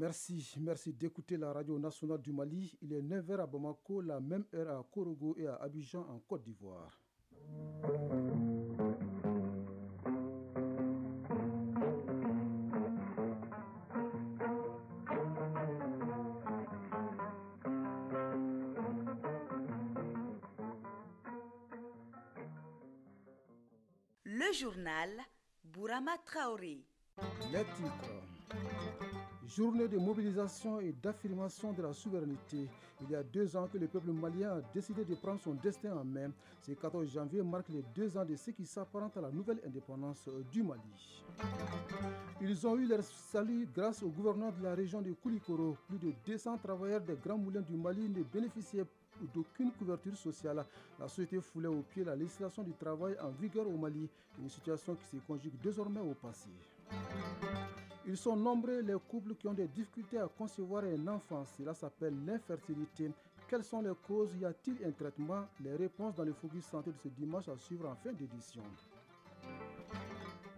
Merci d'écouter la radio nationale du Mali. Il est 9h à Bamako, la même heure à Korogo et à Abidjan en Côte d'Ivoire. Le journal Bourama Traoré. Les titres. Journée de mobilisation et d'affirmation de la souveraineté. Il y a 2 ans que le peuple malien a décidé de prendre son destin en main. Ce 14 janvier marque les 2 ans de ce qui s'apparente à la nouvelle indépendance du Mali. Ils ont eu leur salut grâce au gouverneur de la région de Koulikoro. Plus de 200 travailleurs des grands moulins du Mali ne bénéficiaient d'aucune couverture sociale. La société foulait au pied la législation du travail en vigueur au Mali, une situation qui se conjugue désormais au passé. Ils sont nombreux les couples qui ont des difficultés à concevoir un enfant. Cela s'appelle l'infertilité. Quelles sont les causes? Y a-t-il un traitement? Les réponses dans le Focus Santé de ce dimanche à suivre en fin d'édition.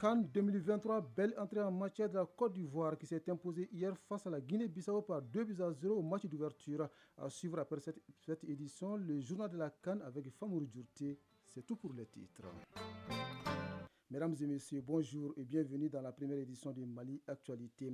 CAN 2023, belle entrée en matière de la Côte d'Ivoire qui s'est imposée hier face à la Guinée-Bissau par 2-0 au match d'ouverture. À suivre après cette édition, le journal de la CAN avec Famourou Djourté. C'est tout pour les titres. Mesdames et messieurs, bonjour et bienvenue dans la première édition de Mali Actualité.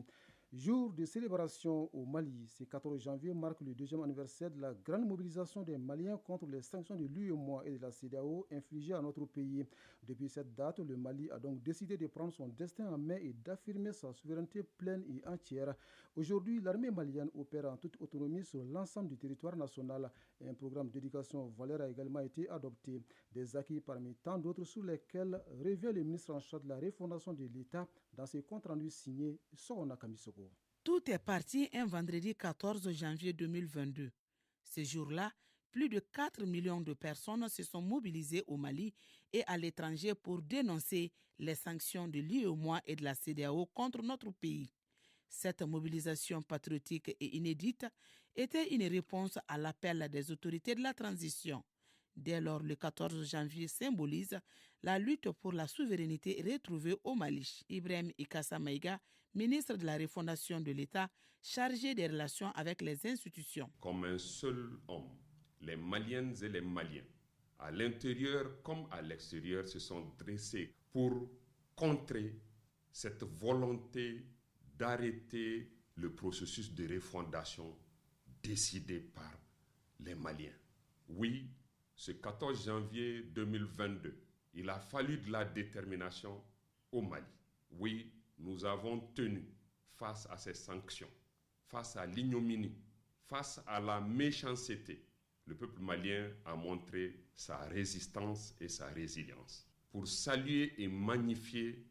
Jour de célébration au Mali, ce 14 janvier marque le 2e anniversaire de la grande mobilisation des Maliens contre les sanctions de l'UEMOA et de la CEDEAO infligées à notre pays. Depuis cette date, le Mali a donc décidé de prendre son destin en main et d'affirmer sa souveraineté pleine et entière. Aujourd'hui, l'armée malienne opère en toute autonomie sur l'ensemble du territoire national. Un programme d'éducation aux valeurs a également été adopté. Des acquis parmi tant d'autres sur lesquels revient le ministre en charge de la refondation de l'État dans ses comptes rendus signés Sohona Kamisoko. Tout est parti un vendredi 14 janvier 2022. Ce jour-là, plus de 4 millions de personnes se sont mobilisées au Mali et à l'étranger pour dénoncer les sanctions de l'UEMOA et de la CEDEAO contre notre pays. Cette mobilisation patriotique et inédite était une réponse à l'appel des autorités de la transition. Dès lors, le 14 janvier symbolise la lutte pour la souveraineté retrouvée au Mali. Ibrahim Ikassa Maïga, ministre de la refondation de l'État, chargé des relations avec les institutions. Comme un seul homme, les Maliennes et les Maliens, à l'intérieur comme à l'extérieur, se sont dressés pour contrer cette volonté d'arrêter le processus de refondation décidé par les Maliens. Oui, ce 14 janvier 2022, il a fallu de la détermination au Mali. Oui, nous avons tenu face à ces sanctions, face à l'ignominie, face à la méchanceté. Le peuple malien a montré sa résistance et sa résilience. Pour saluer et magnifier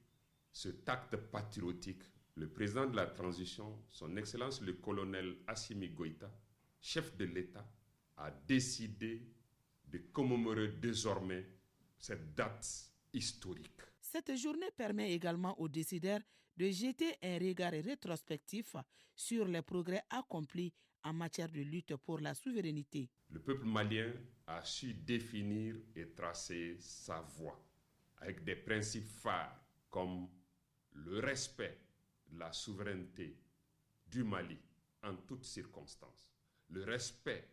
cet acte patriotique, le président de la transition, son Excellence le colonel Assimi Goïta, chef de l'État, a décidé de commémorer désormais cette date historique. Cette journée permet également aux décideurs de jeter un regard rétrospectif sur les progrès accomplis en matière de lutte pour la souveraineté. Le peuple malien a su définir et tracer sa voie avec des principes phares comme le respect de la souveraineté du Mali en toutes circonstances, le respect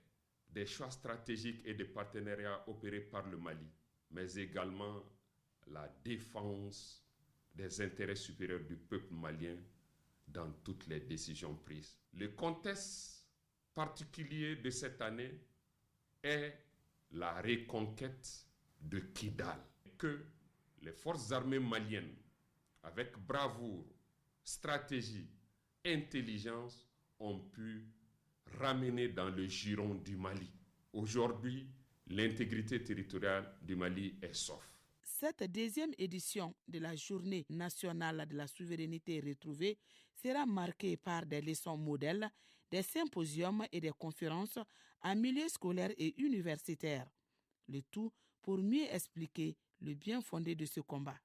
des choix stratégiques et des partenariats opérés par le Mali, mais également la défense des intérêts supérieurs du peuple malien dans toutes les décisions prises. Le contexte particulier de cette année est la reconquête de Kidal, que les forces armées maliennes, avec bravoure, stratégie, intelligence, ont pu ramener dans le giron du Mali. Aujourd'hui, l'intégrité territoriale du Mali est sauf. Cette 2e édition de la Journée nationale de la souveraineté retrouvée sera marquée par des leçons modèles, des symposiums et des conférences en milieu scolaire et universitaire. Le tout pour mieux expliquer le bien fondé de ce combat.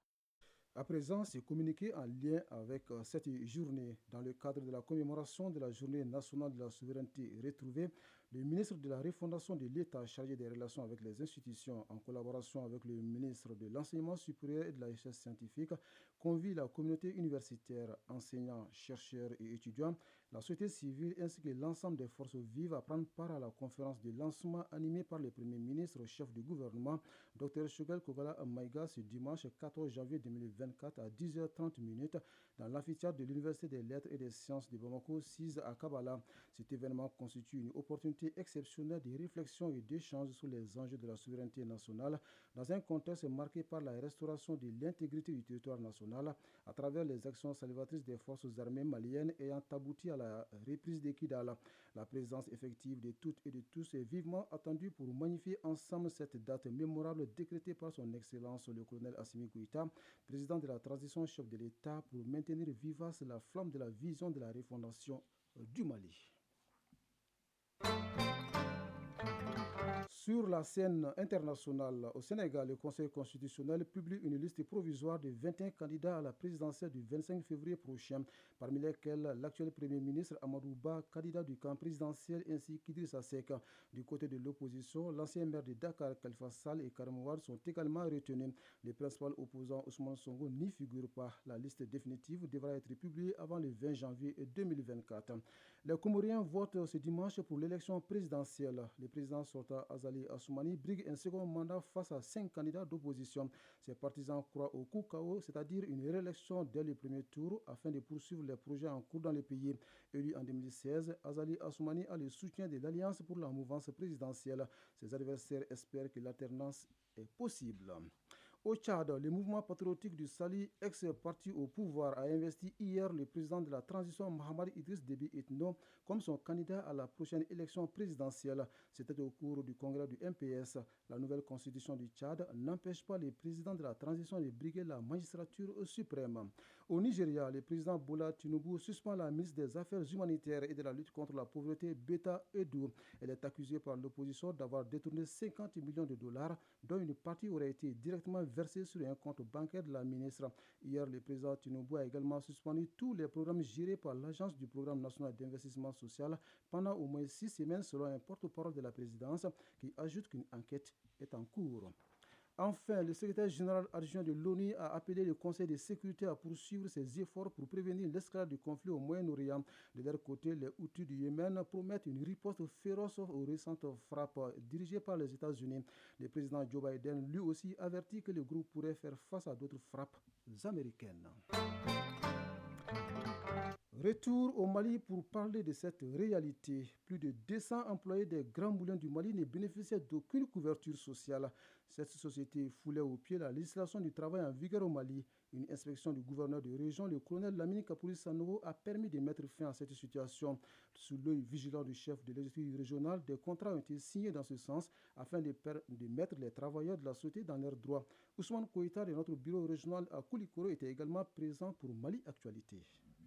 À présent, c'est communiqué en lien avec cette journée. Dans le cadre de la commémoration de la Journée nationale de la souveraineté retrouvée, Le ministre de la Refondation de l'État chargé des relations avec les institutions, en collaboration avec le ministre de l'Enseignement supérieur et de la recherche scientifique, convie la communauté universitaire, enseignants, chercheurs et étudiants, la société civile ainsi que l'ensemble des forces vives à prendre part à la conférence de lancement animée par le Premier ministre, chef du gouvernement, Dr Choguel Kogala Maïga, ce dimanche 14 janvier 2024 à 10h30 dans l'amphithéâtre de l'Université des Lettres et des Sciences de Bamako, 6 à Kabbalah. Cet événement constitue une opportunité exceptionnelle de réflexion et d'échange sur les enjeux de la souveraineté nationale dans un contexte marqué par la restauration de l'intégrité du territoire national à travers les actions salvatrices des forces armées maliennes ayant abouti à la reprise des Kidal. La présence effective de toutes et de tous est vivement attendue pour magnifier ensemble cette date mémorable décrétée par son Excellence le colonel Assimi Goïta, président de la transition chef de l'État, pour maintenir vivace la flamme de la vision de la refondation du Mali. Sur la scène internationale, au Sénégal, le Conseil constitutionnel publie une liste provisoire de 21 candidats à la présidentielle du 25 février prochain, parmi lesquels l'actuel Premier ministre Amadou Ba, candidat du camp présidentiel, ainsi qu'Idrissa Seck. Du côté de l'opposition, l'ancien maire de Dakar, Khalifa Sall et Karim Wade sont également retenus. Les principaux opposants Ousmane Sonko n'y figurent pas. La liste définitive devra être publiée avant le 20 janvier 2024. Les Comoriens votent ce dimanche pour l'élection présidentielle. Le président sortant Azali Assoumani brigue un second mandat face à 5 candidats d'opposition. Ses partisans croient au coup KO, c'est-à-dire une réélection dès le premier tour afin de poursuivre les projets en cours dans le pays. Élu en 2016, Azali Assoumani a le soutien de l'Alliance pour la mouvance présidentielle. Ses adversaires espèrent que l'alternance est possible. Au Tchad, le mouvement patriotique du Sali, ex-parti au pouvoir, a investi hier le président de la transition Mohamed Idriss Déby Itno comme son candidat à la prochaine élection présidentielle. C'était au cours du congrès du MPS. La nouvelle constitution du Tchad n'empêche pas le président de la transition de briguer la magistrature suprême. Au Nigeria, le président Bola Tinubu suspend la ministre des Affaires humanitaires et de la lutte contre la pauvreté, Beta Edu. Elle est accusée par l'opposition d'avoir détourné 50 millions de dollars, dont une partie aurait été directement versée sur un compte bancaire de la ministre. Hier, le président Tinubu a également suspendu tous les programmes gérés par l'Agence du Programme national d'investissement social pendant au moins 6 semaines, selon un porte-parole de la présidence, qui ajoute qu'une enquête est en cours. Enfin, le secrétaire général adjoint de l'ONU a appelé le Conseil de sécurité à poursuivre ses efforts pour prévenir l'escalade du conflit au Moyen-Orient. De leur côté, les Houthis du Yémen promettent une riposte féroce aux récentes frappes dirigées par les États-Unis. Le président Joe Biden, lui aussi, avertit que le groupe pourrait faire face à d'autres frappes américaines. Retour au Mali pour parler de cette réalité. Plus de 200 employés des Grands Moulins du Mali ne bénéficiaient d'aucune couverture sociale. Cette société foulait aux pieds la législation du travail en vigueur au Mali. Une inspection du gouverneur de région, le colonel Lamine Kapouri Sanogo, a permis de mettre fin à cette situation. Sous l'œil vigilant du chef de l'exécutif régional, des contrats ont été signés dans ce sens afin de mettre les travailleurs de la société dans leurs droits. Ousmane Koïta de notre bureau régional à Koulikoro était également présent pour Mali Actualité.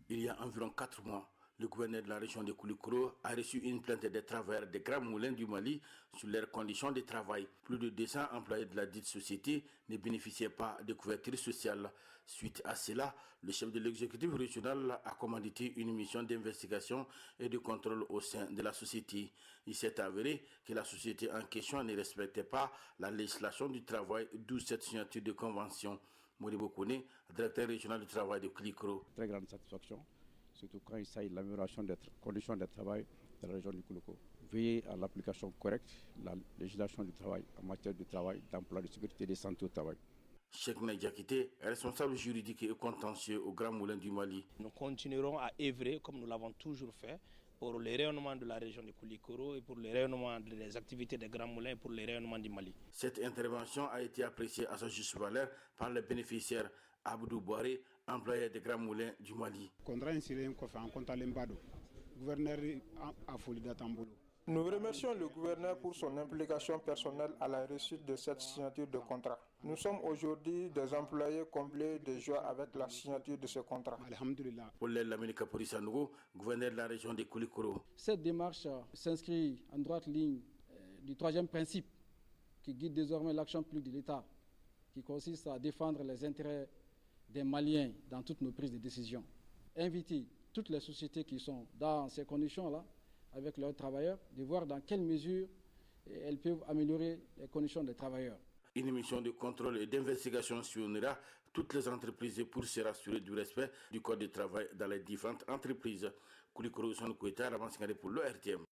Il y a environ 4 mois, le gouverneur de la région de Koulikoro a reçu une plainte des travailleurs des Grands Moulins du Mali sur leurs conditions de travail. Plus de 200 employés de la dite société ne bénéficiaient pas de couverture sociale. Suite à cela, le chef de l'exécutif régional a commandité une mission d'investigation et de contrôle au sein de la société. Il s'est avéré que la société en question ne respectait pas la législation du travail, d'où cette signature de convention. Moribo Kone, directeur régional du travail de Koulikoro. Très grande satisfaction, surtout quand il s'agit de l'amélioration des conditions de travail de la région du Koulikoro. Veiller à l'application correcte de la législation du travail en matière de travail, d'emploi, de sécurité et de santé au travail. Cheikh Naïdiakité, responsable juridique et contentieux au Grand Moulin du Mali. Nous continuerons à œuvrer comme nous l'avons toujours fait pour le rayonnement de la région de Koulikoro et pour le rayonnement des activités des Grands Moulins et pour le rayonnement du Mali. Cette intervention a été appréciée à sa juste valeur par les bénéficiaires Abdou Boiré, employé des Grands Moulins du Mali. Nous remercions le gouverneur pour son implication personnelle à la réussite de cette signature de contrat. Nous sommes aujourd'hui des employés comblés de joie avec la signature de ce contrat. Oulel Lamine Kapouri Sanogo, gouverneur de la région de Koulikoro. Cette démarche s'inscrit en droite ligne du troisième principe qui guide désormais l'action publique de l'État, qui consiste à défendre les intérêts des Maliens dans toutes nos prises de décision. Inviter toutes les sociétés qui sont dans ces conditions-là avec leurs travailleurs, de voir dans quelle mesure elles peuvent améliorer les conditions des travailleurs. Une mission de contrôle et d'investigation sillonnera toutes les entreprises pour se rassurer du respect du code du travail dans les différentes entreprises. Koulikoro Son Koueta, avance pour le RTM.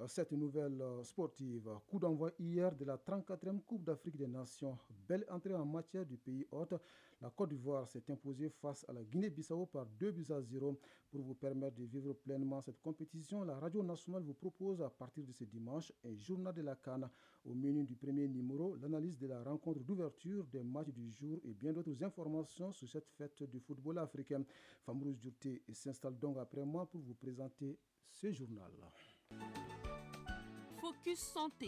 Cette nouvelle sportive, coup d'envoi hier de la 34e Coupe d'Afrique des Nations. Belle entrée en matière du pays hôte. La Côte d'Ivoire s'est imposée face à la Guinée-Bissau par 2-0. Pour vous permettre de vivre pleinement cette compétition, la Radio Nationale vous propose à partir de ce dimanche un journal de la CAN. Au menu du premier numéro, l'analyse de la rencontre d'ouverture, des matchs du jour et bien d'autres informations sur cette fête du football africain. Famourouche Djourté s'installe donc après moi pour vous présenter ce journal. Focus Santé.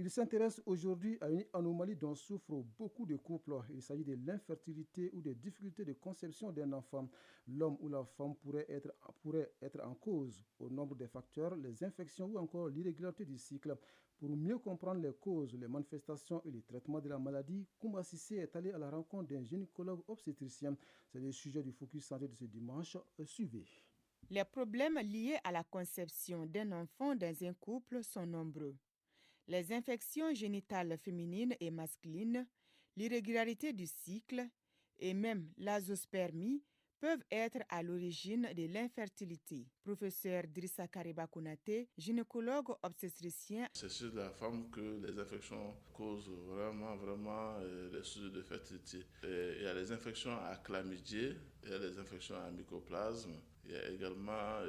Il s'intéresse aujourd'hui à une anomalie dont souffrent beaucoup de couples. Il s'agit de l'infertilité ou des difficultés de conception d'un enfant. L'homme ou la femme pourrait être en cause au nombre des facteurs, les infections ou encore l'irrégularité du cycle. Pour mieux comprendre les causes, les manifestations et les traitements de la maladie, Koumba Sissé est allé à la rencontre d'un gynécologue obstétricien. C'est le sujet du Focus Santé de ce dimanche. Suivez. Les problèmes liés à la conception d'un enfant dans un couple sont nombreux. Les infections génitales féminines et masculines, l'irrégularité du cycle et même l'azospermie peuvent être à l'origine de l'infertilité. Professeur Drissa Kariba Konaté, gynécologue obstétricien. C'est chez la femme que les infections causent vraiment les soucis de fertilité. Il y a les infections à chlamydia, il y a les infections à mycoplasme, il y a également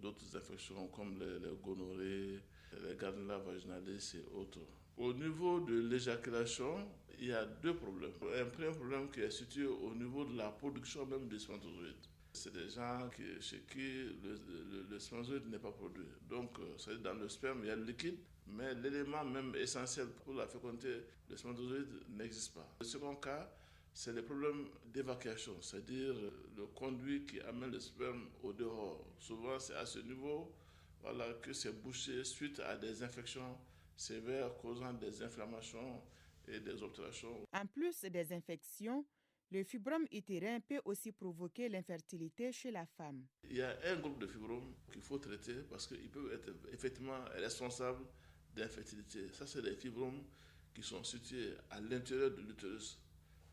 d'autres infections comme les gonorrhées, les gardnerella vaginalis et autres. Au niveau de l'éjaculation, il y a deux problèmes. Un premier problème qui est situé au niveau de la production même des spermatozoïdes. C'est des gens chez qui le spermatozoïde n'est pas produit. Donc, dans le sperme, il y a le liquide, mais l'élément même essentiel pour la fécondité du spermatozoïde n'existe pas. Le second cas, c'est les problèmes d'évacuation, c'est-à-dire le conduit qui amène le sperme au dehors. Souvent, c'est à ce niveau que c'est bouché suite à des infections sévères causant des inflammations et des obturations. En plus des infections, le fibrome utérin peut aussi provoquer l'infertilité chez la femme. Il y a un groupe de fibromes qu'il faut traiter parce qu'ils peuvent être effectivement responsables d'infertilité. Ça, c'est les fibromes qui sont situés à l'intérieur de l'utérus,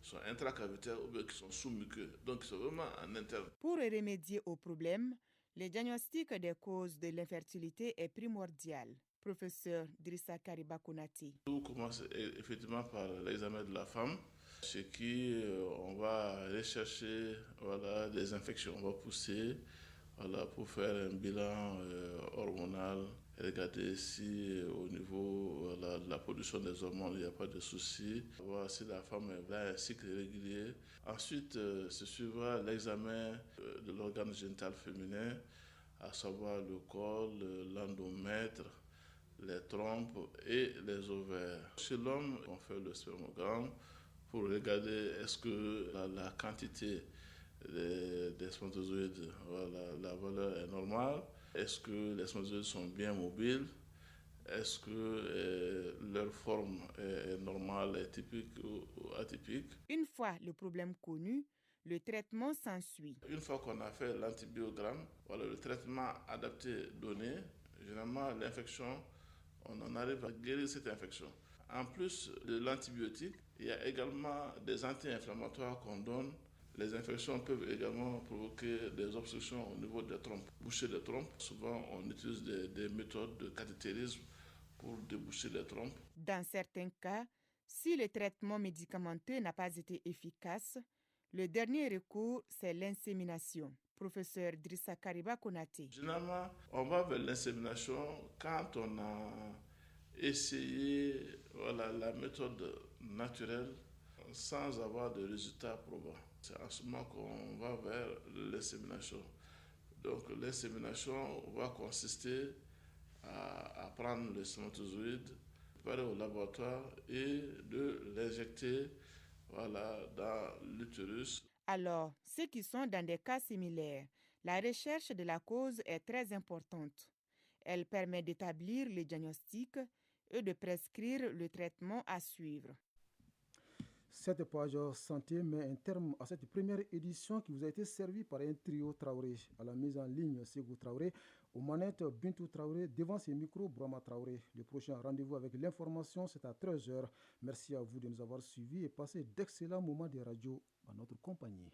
qui sont intracavitaires ou bien qui sont sous-muqueux, donc qui sont vraiment en interne. Pour remédier au problème, le diagnostic des causes de l'infertilité est primordial. Professeur Drissa Kariba Konaté. Tout commence effectivement par l'examen de la femme, chez qui on va rechercher des infections. On va pousser pour faire un bilan hormonal, regarder si au niveau de la production des hormones, il n'y a pas de souci, voir si la femme a un cycle régulier. Ensuite, se suivra l'examen de l'organe génital féminin, à savoir le col, l'endomètre, les trompes et les ovaires. Chez l'homme, on fait le spermogramme pour regarder est-ce que la quantité des spermatozoïdes, la valeur est normale, est-ce que les spermatozoïdes sont bien mobiles, est-ce que leur forme est normale, est typique ou atypique. Une fois le problème connu, le traitement s'ensuit. Une fois qu'on a fait l'antibiogramme, le traitement adapté donné, généralement l'infection, on en arrive à guérir cette infection. En plus de l'antibiotique, il y a également des anti-inflammatoires qu'on donne. Les infections peuvent également provoquer des obstructions au niveau des trompes. Boucher les trompes, souvent on utilise des méthodes de cathétérisme pour déboucher les trompes. Dans certains cas, si le traitement médicamenteux n'a pas été efficace, le dernier recours, c'est l'insémination. Professeur Drissa Kariba Konaté. Généralement, on va vers l'insémination quand on a essayé la méthode naturelle sans avoir de résultats probants. C'est en ce moment qu'on va vers l'insémination. Donc l'insémination va consister à prendre le spermatozoïde, préparer au laboratoire et de l'injecter dans l'utérus. Alors, ceux qui sont dans des cas similaires, la recherche de la cause est très importante. Elle permet d'établir le diagnostic et de prescrire le traitement à suivre. Cette page santé met un terme à cette première édition qui vous a été servie par un trio Traoré. À la mise en ligne, Ségou Traoré, Aux manettes, Bintou Traoré, devant ses micros, Bourama Traoré. Le prochain rendez-vous avec l'information, c'est à 13h. Merci à vous de nous avoir suivis et passez d'excellents moments de radio à notre compagnie.